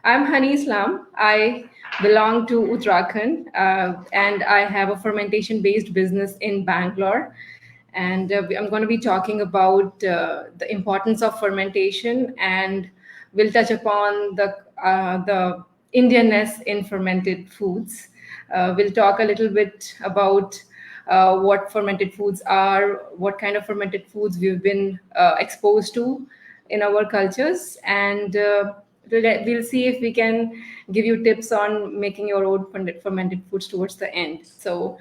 I'm Hani Islam. I belong to Uttarakhand and I have a fermentation based business in Bangalore. And I'm going to be talking about the importance of fermentation, and we'll touch upon the Indianness in fermented foods. We'll talk a little bit about what fermented foods are, what kind of fermented foods we've been exposed to in our cultures, and we'll see if we can give you tips on making your own fermented foods towards the end. So,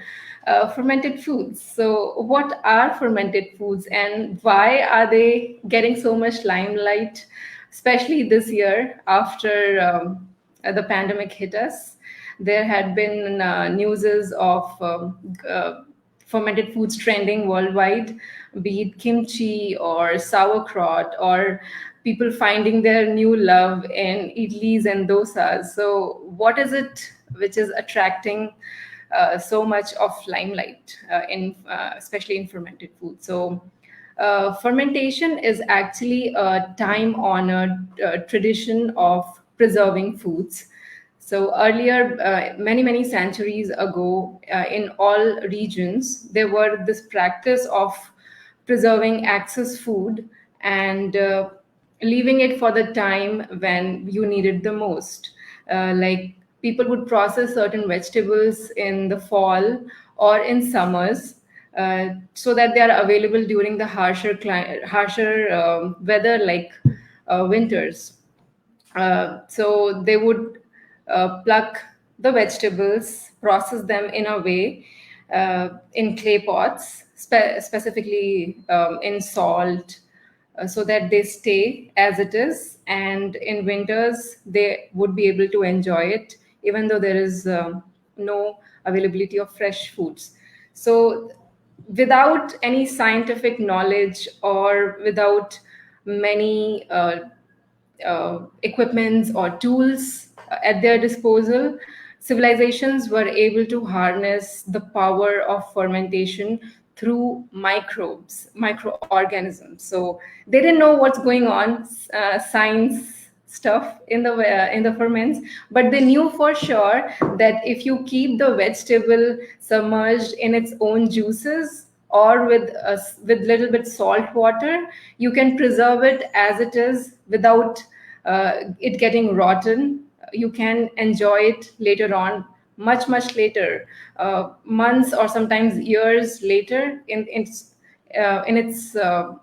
fermented foods. So, what are fermented foods and why are they getting so much limelight, especially this year after the pandemic hit us? There had been newses of fermented foods trending worldwide, be it kimchi or sauerkraut, or people finding their new love in idlis and dosas. So, what is it which is attracting so much of limelight especially in fermented food? So, fermentation is actually a time-honored tradition of preserving foods. So earlier, many centuries ago, in all regions, there were this practice of preserving excess food and leaving it for the time when you need it the most. Like people would process certain vegetables in the fall or in summers so that they are available during the harsher weather like winters. So they would pluck the vegetables, process them in a way in clay pots, specifically in salt, so that they stay as it is. And in winters, they would be able to enjoy it, even though there is no availability of fresh foods. So, without any scientific knowledge or without many equipments or tools at their disposal, civilizations were able to harness the power of fermentation through microorganisms. So they didn't know what's going on, science stuff in the ferments, but they knew for sure that if you keep the vegetable submerged in its own juices or with little bit salt water, you can preserve it as it is without it getting rotten. You can enjoy it later on, much later, months or sometimes years later, in its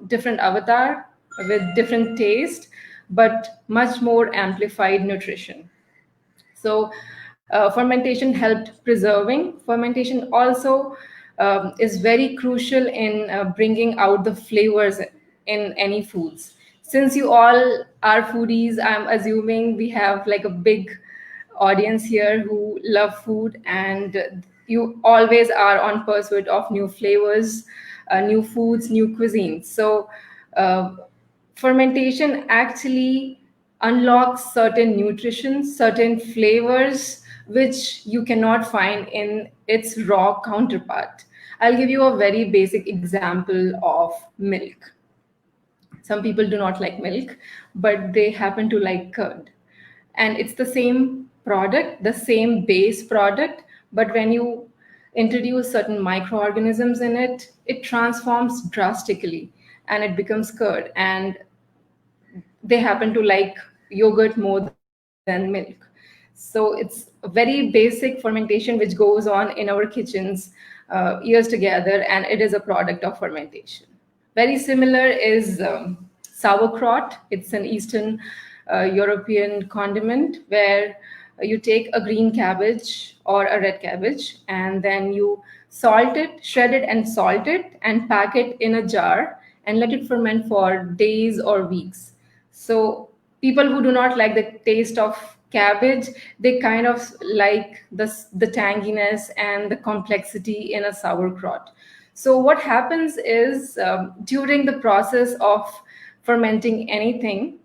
different avatar with different taste, but much more amplified nutrition. So, fermentation helped preserving. Fermentation also is very crucial in bringing out the flavors in any foods. Since you all are foodies, I'm assuming we have like a big audience here who love food, and you always are on pursuit of new flavors, new foods, new cuisines. So, uh, fermentation actually unlocks certain nutrition, certain flavors which you cannot find in its raw counterpart. I'll give you a very basic example of milk. Some people do not like milk, but they happen to like curd. And it's the same product, the same base product, but when you introduce certain microorganisms in it, it transforms drastically and it becomes curd. And they happen to like yogurt more than milk. So it's a very basic fermentation which goes on in our kitchens years together, and it is a product of fermentation. Very similar is sauerkraut. It's an Eastern European condiment where you take a green cabbage or a red cabbage and then you salt it, shred it and salt it, and pack it in a jar and let it ferment for days or weeks. So people who do not like the taste of cabbage, they kind of like the tanginess and the complexity in a sauerkraut. So what happens is during the process of fermenting anything,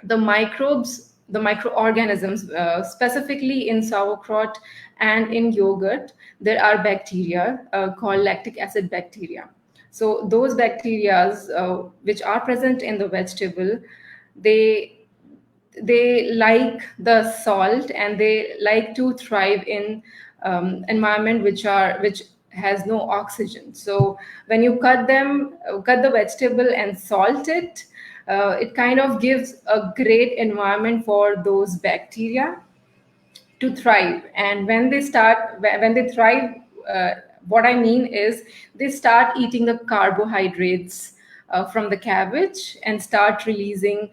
the microbes, the microorganisms, specifically in sauerkraut and in yogurt, there are bacteria called lactic acid bacteria. So those bacteria which are present in the vegetable, they they like the salt, and they like to thrive in environment which has no oxygen. So when you cut the vegetable and salt it, it kind of gives a great environment for those bacteria to thrive. And when they thrive, uh, what I mean is they start eating the carbohydrates from the cabbage and start releasing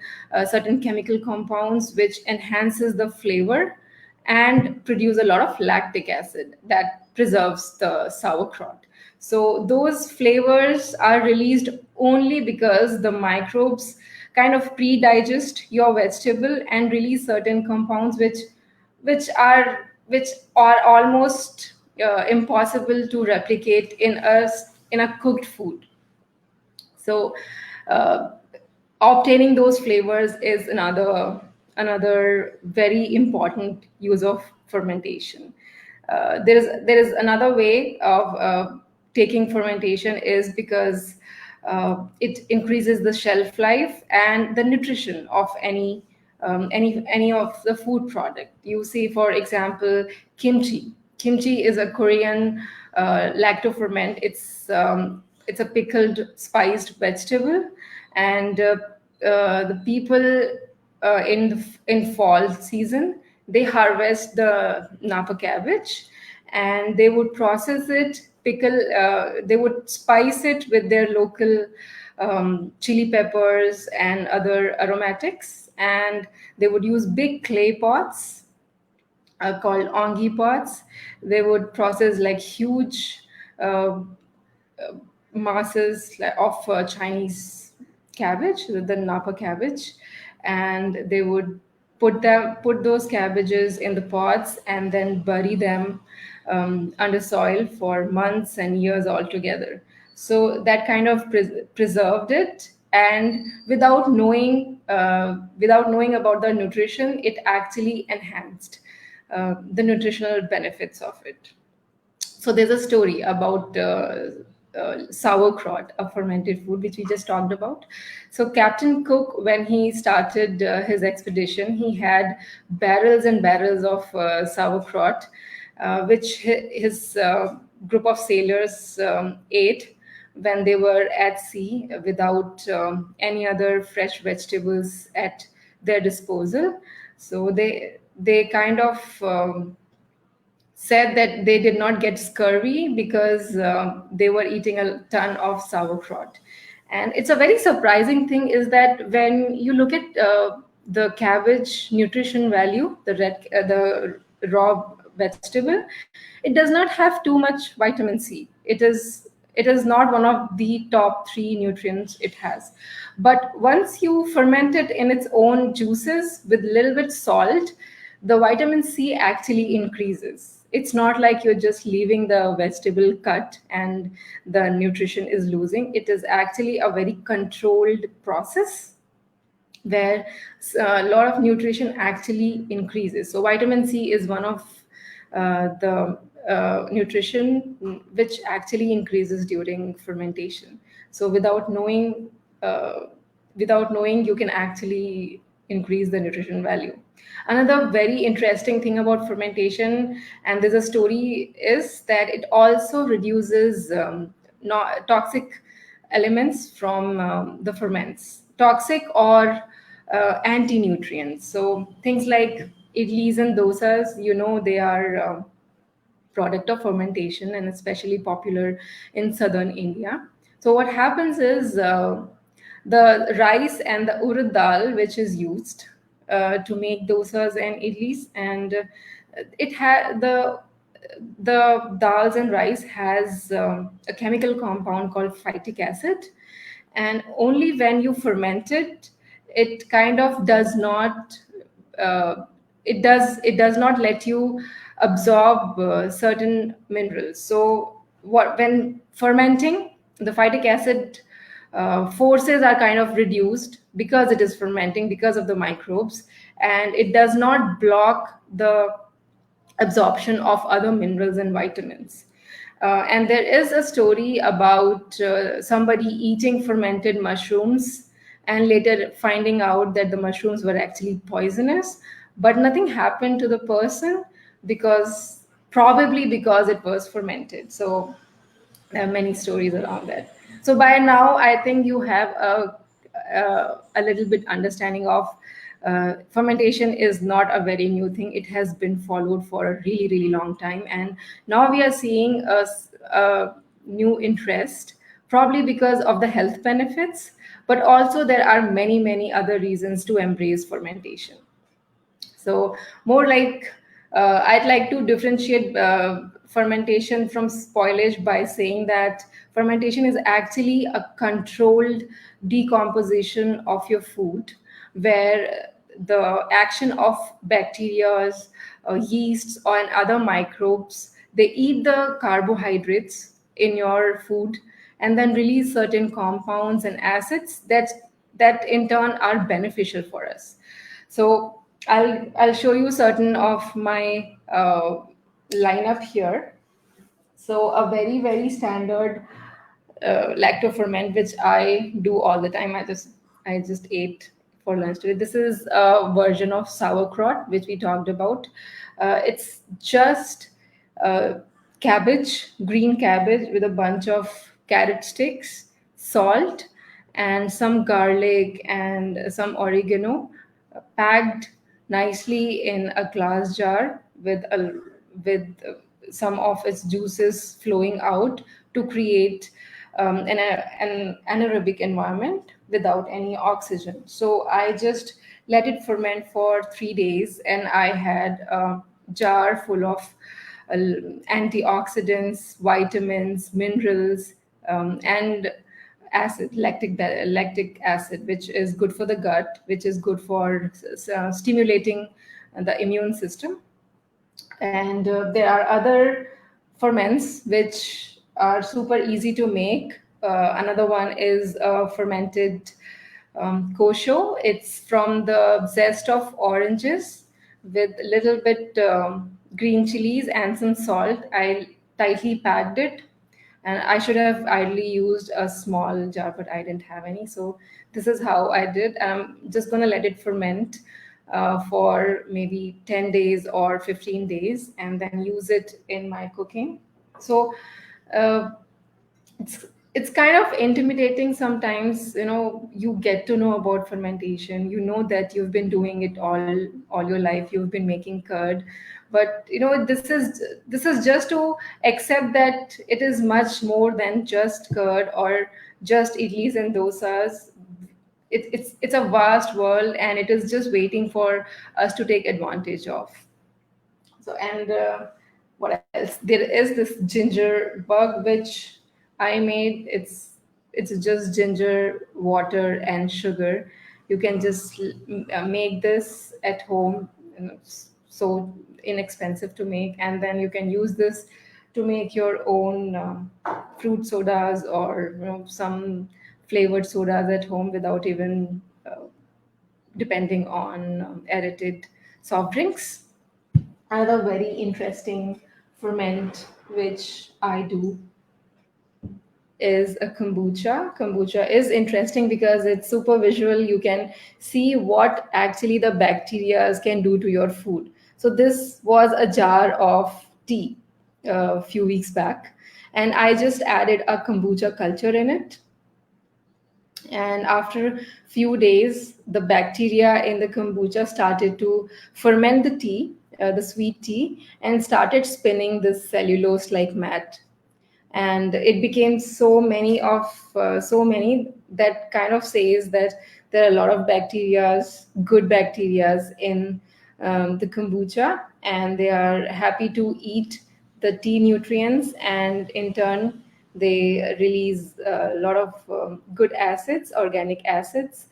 certain chemical compounds which enhances the flavor and produce a lot of lactic acid that preserves the sauerkraut. So those flavors are released only because the microbes kind of pre-digest your vegetable and release certain compounds which are almost impossible to replicate in a cooked food. So uh, obtaining those flavors is another very important use of fermentation. There is another way of taking fermentation is because it increases the shelf life and the nutrition of any of the food product. You see, for example, kimchi. Kimchi is a Korean lactoferment. It's a pickled spiced vegetable, and the people in fall season, they harvest the napa cabbage, and they would process it, they would spice it with their local chili peppers and other aromatics, and they would use big clay pots called ongi pots. They would process like huge uh, masses of Chinese cabbage, the Napa cabbage, and they would put those cabbages in the pots and then bury them under soil for months and years altogether. So that kind of preserved it, and without knowing about the nutrition, it actually enhanced the nutritional benefits of it. So there's a story about sauerkraut, a fermented food, which we just talked about. So Captain Cook, when he started his expedition, he had barrels and barrels of sauerkraut, which his group of sailors ate when they were at sea without any other fresh vegetables at their disposal. So they kind of said that they did not get scurvy because they were eating a ton of sauerkraut. And it's a very surprising thing is that when you look at the cabbage nutrition value, the raw vegetable, it does not have too much vitamin C. It is not one of the top three nutrients it has. But once you ferment it in its own juices with a little bit salt, the vitamin C actually increases. It's not like you're just leaving the vegetable cut and the nutrition is losing. It is actually a very controlled process where a lot of nutrition actually increases. So vitamin C is one of the nutrition which actually increases during fermentation. So without knowing, you can actually increase the nutrition value. Another very interesting thing about fermentation, and there's a story, is that it also reduces toxic elements from the ferments, toxic or anti-nutrients. So things like idlis and dosas, they are product of fermentation and especially popular in southern India. So what happens is the rice and the urad dal, which is used to make dosas and idlis, and it had the dals and rice has a chemical compound called phytic acid, and only when you ferment it, it kind of does not it does not let you absorb certain minerals. So when fermenting, the phytic acid forces are kind of reduced because it is fermenting, because of the microbes, and it does not block the absorption of other minerals and vitamins. And there is a story about somebody eating fermented mushrooms and later finding out that the mushrooms were actually poisonous, but nothing happened to the person, because probably because it was fermented. So there are many stories around that. So by now, I think you have a little bit understanding of fermentation is not a very new thing. It has been followed for a really, really long time, and now we are seeing a new interest, probably because of the health benefits, but also there are many, many other reasons to embrace fermentation. So more like I'd like to differentiate fermentation from spoilage by saying that fermentation is actually a controlled decomposition of your food, where the action of bacteria, yeasts, and other microbes, they eat the carbohydrates in your food and then release certain compounds and acids that in turn are beneficial for us. So I'll show you certain of my lineup here. So a very, very standard lactoferment, which I do all the time. I just ate for lunch today. This is a version of sauerkraut, which we talked about. It's just uh, cabbage, green cabbage, with a bunch of carrot sticks, salt, and some garlic and some oregano, packed nicely in a glass jar with some of its juices flowing out to create an anaerobic environment without any oxygen. So I just let it ferment for 3 days, and I had a jar full of uh, antioxidants, vitamins, minerals, and acid, lactic acid, which is good for the gut, which is good for stimulating the immune system. And there are other ferments which are super easy to make. Another one is fermented kosho. It's from the zest of oranges with a little bit green chilies and some salt. I tightly packed it, and I should have ideally used a small jar, but I didn't have any. So this is how I did. I'm just gonna let it ferment for maybe 10 days or 15 days, and then use it in my cooking. So uh, it's it's kind of intimidating sometimes. You get to know about fermentation, you know that you've been doing it all your life, you've been making curd, but this is just to accept that it is much more than just curd or just idlis and dosas. It's a vast world, and it is just waiting for us to take advantage of. So, and what else? There is this ginger bug which I made. It's just ginger, water, and sugar. You can just make this at home. It's so inexpensive to make, and then you can use this to make your own fruit sodas, or some flavored sodas at home without even depending on aerated soft drinks. Another very interesting ferment which I do is a kombucha. Kombucha is interesting because it's super visual. You can see what actually the bacteria can do to your food. So this was a jar of tea a few weeks back, and I just added a kombucha culture in it. And after few days, the bacteria in the kombucha started to ferment the tea, the sweet tea, and started spinning this cellulose like mat. And it became so many that kind of says that there are a lot of bacterias, good bacterias in the kombucha, and they are happy to eat the tea nutrients, and in turn they release a lot of good acids, organic acids,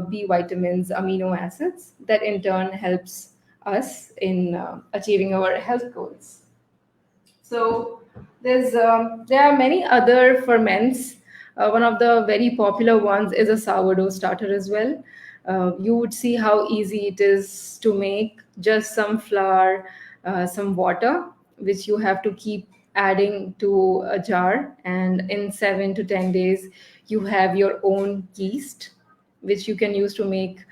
B vitamins, amino acids, that in turn helps us in achieving our health goals. So there are many other ferments. One of the very popular ones is a sourdough starter as well. You would see how easy it is to make. Just some flour, some water, which you have to keep adding to a jar, and in 7 to 10 days, you have your own yeast, which you can use to make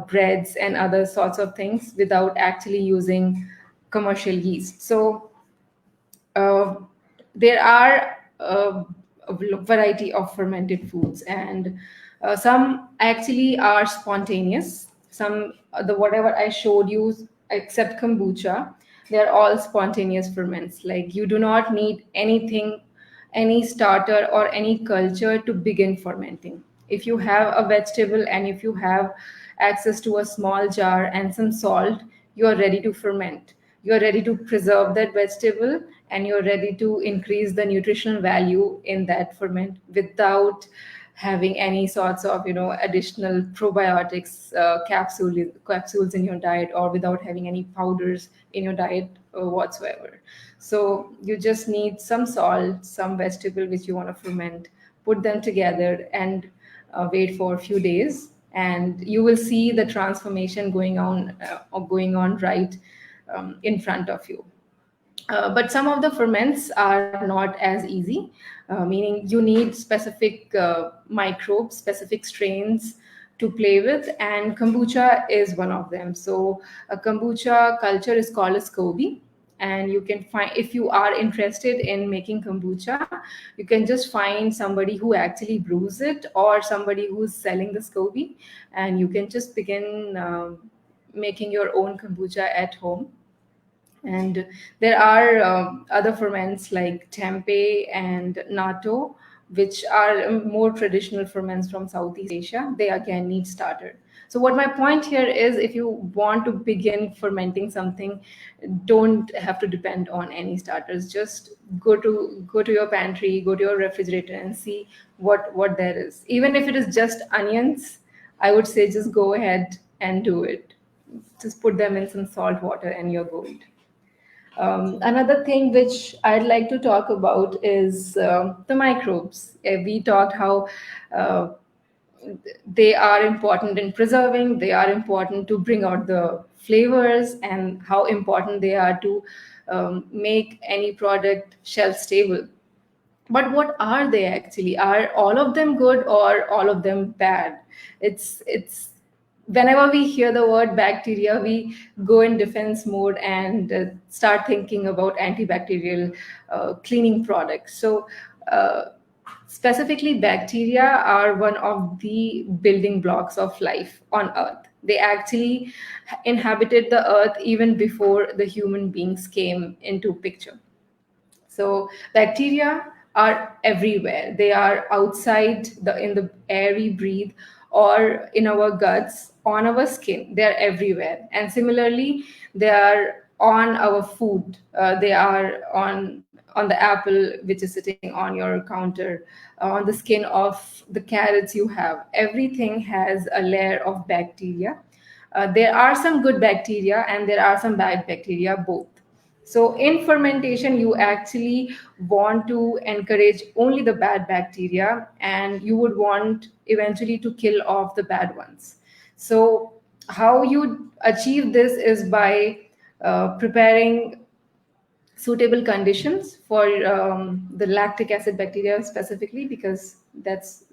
breads and other sorts of things without actually using commercial yeast. So uh, there are a variety of fermented foods, and some actually are spontaneous. Some the whatever I showed you, except kombucha, they're all spontaneous ferments. Like you do not need anything, any starter or any culture to begin fermenting. If you have a vegetable and if you have access to a small jar and some salt, you are ready to ferment. You are ready to preserve that vegetable, and you're ready to increase the nutritional value in that ferment without having any sorts of additional probiotics capsules in your diet, or without having any powders in your diet whatsoever. So you just need some salt, some vegetable which you want to ferment, put them together, and wait for a few days, and you will see the transformation going on right in front of you. But some of the ferments are not as easy, meaning you need specific microbes, specific strains to play with, and kombucha is one of them. So a kombucha culture is called a SCOBY, and you can find, if you are interested in making kombucha, you can just find somebody who actually brews it or somebody who's selling the SCOBY, and you can just begin making your own kombucha at home. And there are other ferments like tempeh and natto, which are more traditional ferments from Southeast Asia. They again need starter. So what my point here is, if you want to begin fermenting something, don't have to depend on any starters. Just go to your pantry, go to your refrigerator, and see what there is. Even if it is just onions, I would say just go ahead and do it. Just put them in some salt water and you're good. Another thing which I'd like to talk about is the microbes. We talked how uh, they are important in preserving, they are important to bring out the flavors, and how important they are to make any product shelf stable. But what are they actually? Are all of them good or all of them bad? It's Whenever we hear the word bacteria, we go in defense mode and start thinking about antibacterial cleaning products. So uh, specifically, bacteria are one of the building blocks of life on earth. They actually inhabited the earth even before the human beings came into picture. So bacteria are everywhere. They are outside in the air we breathe, or in our guts, on our skin. They are everywhere. And similarly, they are on our food. They are on the apple which is sitting on your counter, on the skin of the carrots you have. Everything has a layer of bacteria. There are some good bacteria and there are some bad bacteria, both. So in fermentation, you actually want to encourage only the bad bacteria, and you would want eventually to kill off the bad ones. So how you achieve this is by preparing suitable conditions for the lactic acid bacteria specifically, because that's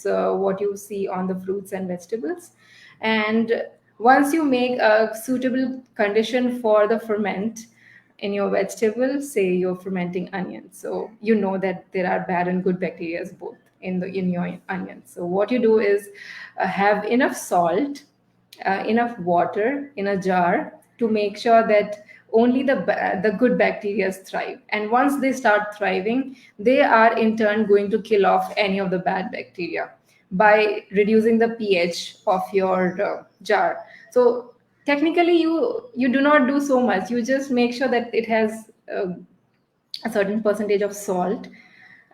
what you see on the fruits and vegetables. And once you make a suitable condition for the ferment in your vegetable, say you're fermenting onions, so you know that there are bad and good bacteria both in your onions. So what you do is have enough salt, enough water in a jar to make sure that only the good bacteria thrive. And once they start thriving, they are in turn going to kill off any of the bad bacteria by reducing the pH of your jar. So technically, you do not do so much. You just make sure that it has a certain percentage of salt,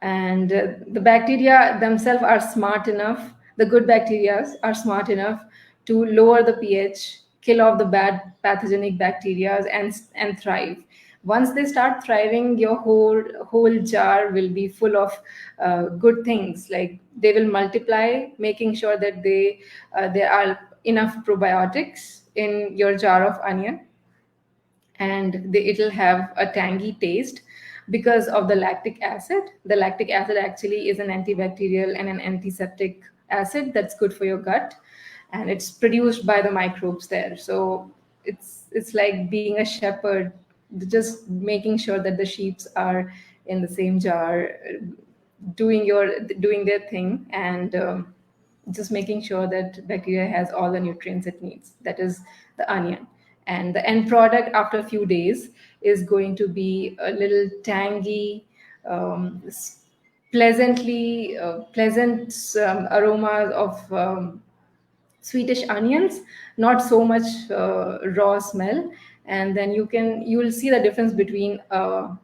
and the bacteria themselves are smart enough, the good bacteria are smart enough to lower the pH, kill off the bad pathogenic bacteria, and thrive. Once they start thriving, your whole jar will be full of good things. Like they will multiply, making sure that there are enough probiotics in your jar of onion, and it'll have a tangy taste because of the lactic acid. The lactic acid actually is an antibacterial and an antiseptic acid that's good for your gut, and it's produced by the microbes there. So it's like being a shepherd, just making sure that the sheep are in the same jar, doing their thing, and just making sure that bacteria has all the nutrients it needs. That is the onion. And the end product after a few days is going to be a little tangy, pleasant aroma of Swedish onions, not so much raw smell. And then you will see the difference between a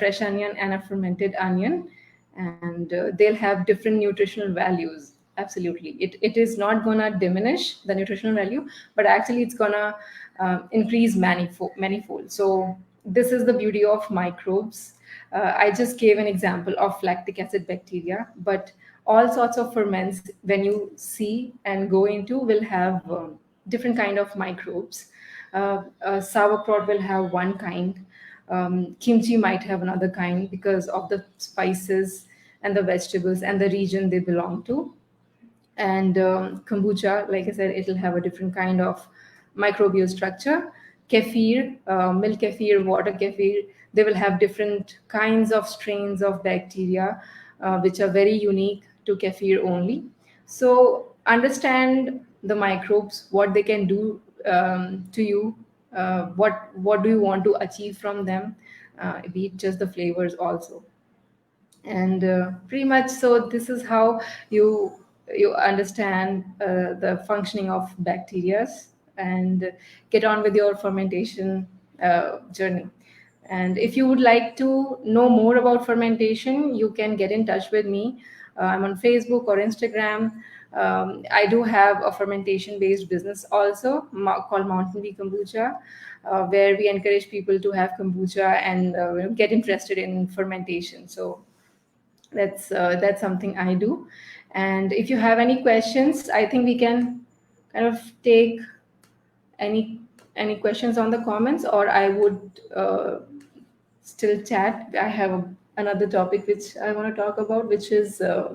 fresh onion and a fermented onion, and they'll have different nutritional values. Absolutely, it is not gonna diminish the nutritional value, but actually it's gonna increase manifold. So this is the beauty of microbes. I just gave an example of lactic acid bacteria, but all sorts of ferments, when you see and go into, will have different kind of microbes. Sauerkraut will have one kind. Kimchi might have another kind because of the spices and the vegetables and the region they belong to. And kombucha, like I said, it'll have a different kind of microbial structure. Kefir, milk kefir, water kefir, they will have different kinds of strains of bacteria, which are very unique to kefir only. So understand the microbes, what they can do to you, what do you want to achieve from them, be it just the flavors also. And pretty much, so this is how you understand the functioning of bacteria, and get on with your fermentation journey. And if you would like to know more about fermentation, you can get in touch with me. I'm on Facebook or Instagram. I do have a fermentation based business also called Mountain Bee Kombucha, where we encourage people to have kombucha and get interested in fermentation. So that's something I do. And if you have any questions, I think we can kind of take any questions on the comments, or I would still chat. I have another topic which I want to talk about, which is uh,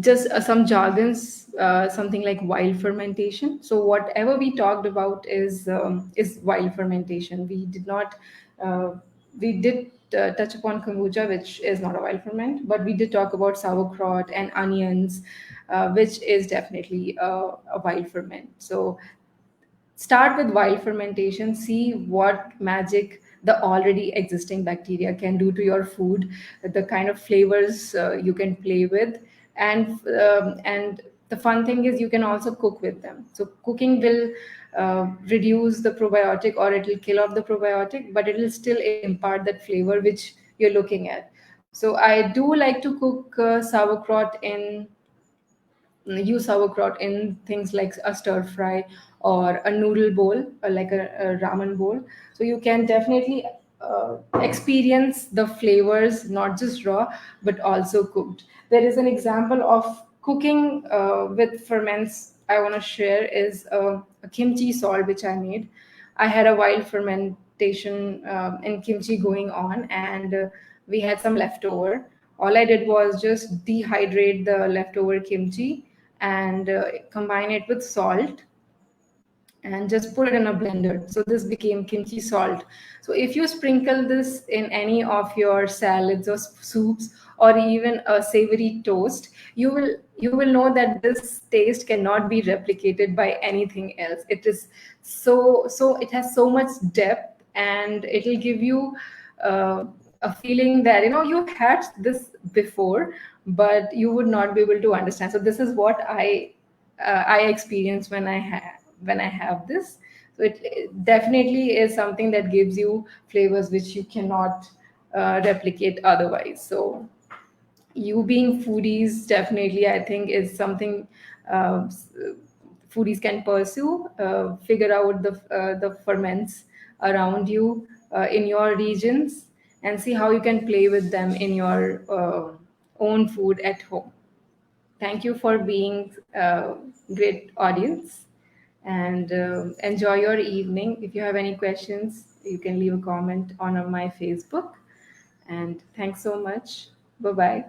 just some jargons, something like wild fermentation. So whatever we talked about is wild fermentation. We did not we did touch upon kombucha, which is not a wild ferment, but we did talk about sauerkraut and onions, which is definitely a wild ferment. So start with wild fermentation, see what magic the already existing bacteria can do to your food, the kind of flavors you can play with. And the fun thing is you can also cook with them. So cooking will reduce the probiotic, or it will kill off the probiotic, but it will still impart that flavor which you're looking at. So I do like to cook sauerkraut in use sauerkraut in things like a stir fry or a noodle bowl, or like a ramen bowl. So you can definitely experience the flavors, not just raw, but also cooked. There is an example of cooking with ferments I want to share is a kimchi salt which I made. I had a wild fermentation in kimchi going on, and we had some leftover. All I did was just dehydrate the leftover kimchi and combine it with salt and just put it in a blender. So this became kimchi salt. So if you sprinkle this in any of your salads or soups, or even a savory toast, you will know that this taste cannot be replicated by anything else. It is so it has so much depth, and it will give you a feeling that you had this before, but you would not be able to understand. So this is what I experience when I have this. So it definitely is something that gives you flavors which you cannot replicate otherwise. So you being foodies, definitely I think is something foodies can pursue. Figure out the ferments around you in your regions, and see how you can play with them in your own food at home. Thank you for being a great audience, and enjoy your evening. If you have any questions, you can leave a comment on my Facebook. And thanks so much. Bye bye.